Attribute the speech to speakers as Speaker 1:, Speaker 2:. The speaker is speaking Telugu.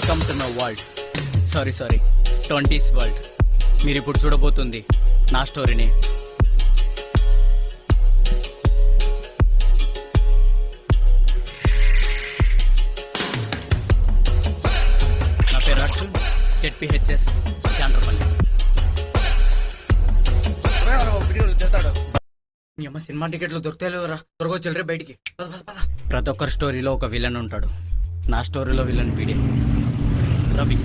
Speaker 1: Come to know world. Sorry 20s world. మీరు ఇప్పుడు చూడబోతుంది నా స్టోరీని. నా పేరు అర్జున్, ZPHS చాంద్రపల్లి. మీ అమ్మ సినిమా టికెట్లు దొరుకుతాయిలేవరా, త్వరగా చెల్లరే బయటికి. ప్రతి ఒక్కరి స్టోరీలో ఒక విలన్ ఉంటాడు. నా స్టోరీలో విలన్ వీడే, రవి.